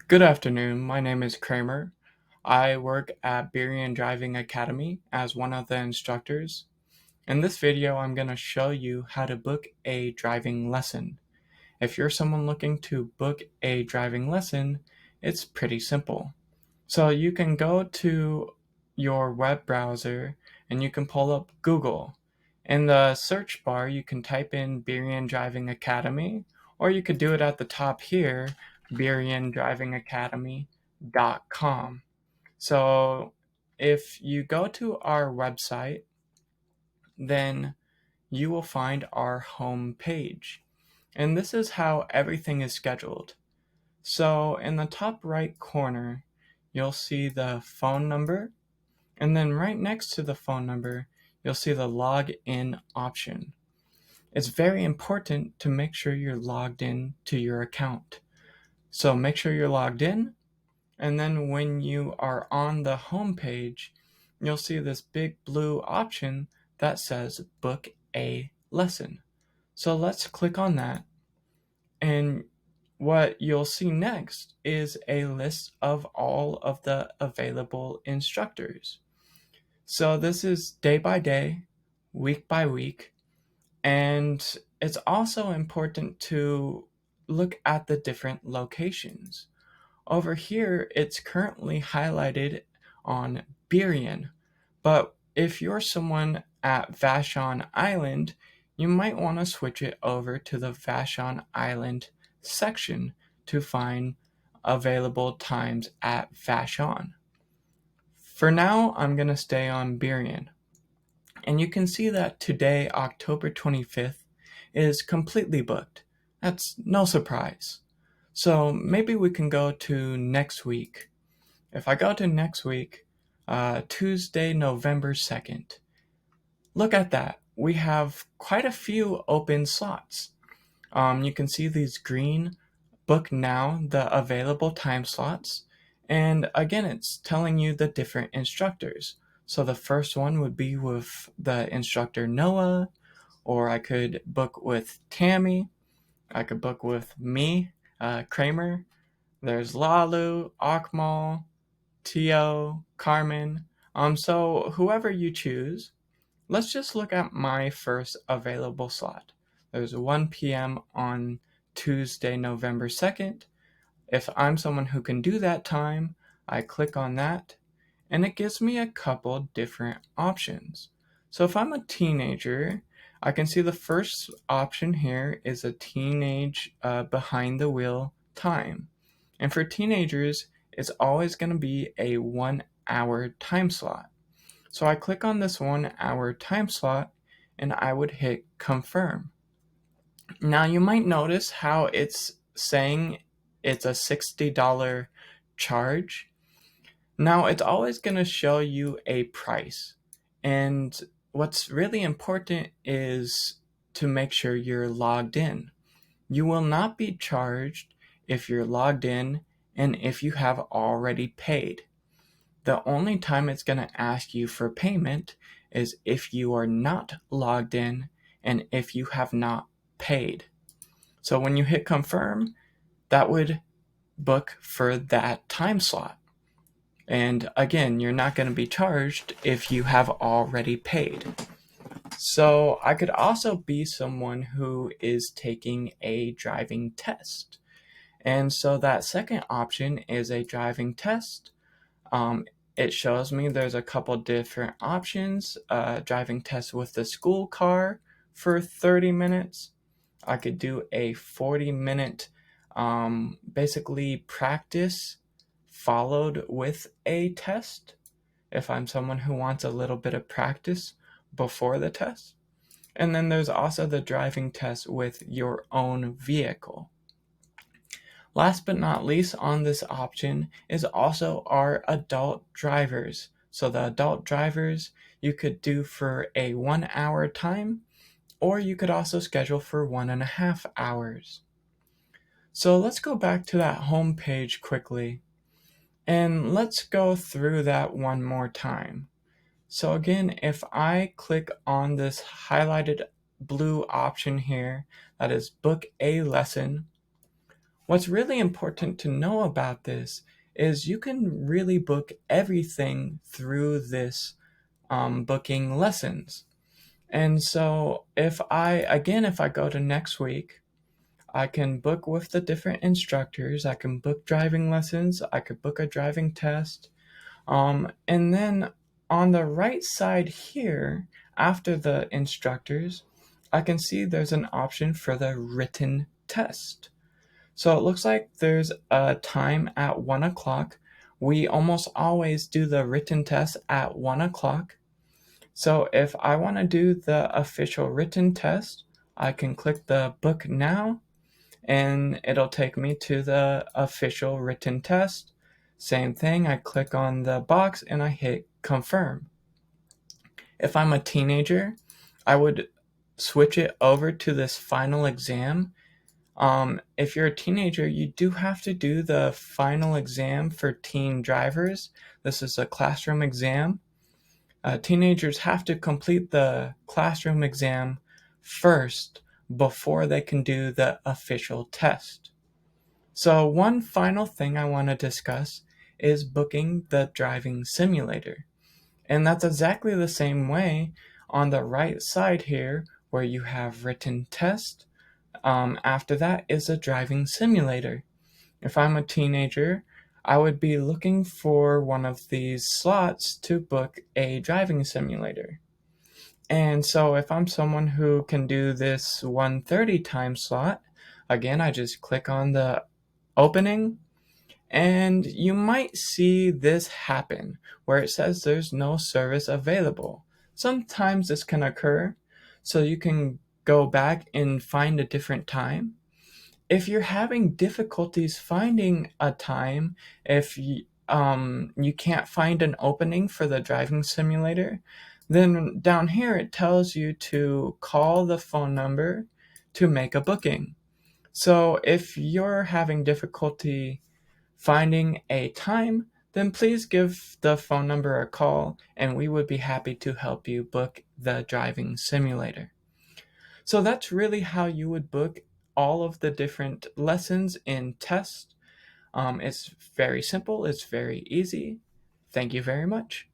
Good afternoon. My name is Kramer. I work at BDA Driving Academy as one of the instructors. In this video, I'm going to show you how to book a driving lesson. If you're someone looking to book a driving lesson, it's pretty simple. So you can go to your web browser and you can pull up Google. In the search bar, you can type in BDA Driving Academy, or you could do it at the top here, BDADrivingAcademy.com. So if you go to our website, then you will find our home page. And this is how everything is scheduled. So in the top right corner, you'll see the phone number, and then right next to the phone number, you'll see the login option. It's very important to make sure you're logged in to your account. So make sure you're logged in, and then when you are on the home page, you'll see this big blue option that says book a lesson. So let's click on that, and what you'll see next is a list of all of the available instructors. So this is day by day, week by week, and it's also important to look at the different locations. Over here, it's currently highlighted on Burien, but if you're someone at Vashon Island, you might want to switch it over to the Vashon Island section to find available times at Vashon. For now, I'm going to stay on Burien. And you can see that today, October 25th, is completely booked. That's no surprise. So maybe we can go to next week. If I go to next week, Tuesday, November 2nd, look at that. We have quite a few open slots. You can see these green book now, the available time slots. And again, it's telling you the different instructors. So the first one would be with the instructor Noah, or I could book with Tammy. I could book with me, Kramer. There's Lalu, Akmal, Tio, Carmen. So whoever you choose, let's just look at my first available slot. There's 1 p.m. on Tuesday, November 2nd. If I'm someone who can do that time, I click on that, and it gives me a couple different options. So if I'm a teenager, I can see the first option here is a teenage behind the wheel time. And for teenagers, it's always going to be a 1 hour time slot. So I click on this 1 hour time slot and I would hit confirm. Now you might notice how it's saying it's a $60 charge. Now it's always going to show you a price. And what's really important is to make sure you're logged in. You will not be charged if you're logged in and if you have already paid. The only time it's going to ask you for payment is if you are not logged in and if you have not paid. So when you hit confirm, that would book for that time slot. And again, you're not going to be charged if you have already paid. So I could also be someone who is taking a driving test. And so that second option is a driving test. It shows me there's a couple different options. Driving test with the school car for 30 minutes. I could do a 40-minute basically practice followed with a test if I'm someone who wants a little bit of practice before the test. And then there's also the driving test with your own vehicle. Last but not least on this option is also our adult drivers. So the adult drivers you could do for a 1 hour time, or you could also schedule for 1.5 hours. So let's go back to that home page quickly, and let's go through that one more time. So again, if I click on this highlighted blue option here, that is book a lesson, What's really important to know about this is you can really book everything through this booking lessons. And so if I go to next week, I can book with the different instructors. I can book driving lessons. I could book a driving test. And then on the right side here, after the instructors, I can see there's an option for the written test. So it looks like there's a time at 1 o'clock. We almost always do the written test at 1 o'clock. So if I want to do the official written test, I can click the book now and it'll take me to the official written test. Same thing, I click on the box and I hit confirm. If I'm a teenager, I would switch it over to this final exam. If you're a teenager, you do have to do the final exam for teen drivers. This is a classroom exam. Teenagers have to complete the classroom exam first before they can do the official test. So one final thing I want to discuss is booking the driving simulator. And that's exactly the same way on the right side here where you have written test. After that is a driving simulator. If I'm a teenager, I would be looking for one of these slots to book a driving simulator. And so if I'm someone who can do this 1:30 time slot, again, I just click on the opening and you might see this happen where it says there's no service available. Sometimes this can occur, so you can go back and find a different time. If you're having difficulties finding a time, if you can't find an opening for the driving simulator, then down here it tells you to call the phone number to make a booking. So if you're having difficulty finding a time, then please give the phone number a call and we would be happy to help you book the driving simulator. So that's really how you would book all of the different lessons in test. It's very simple, it's very easy. Thank you very much.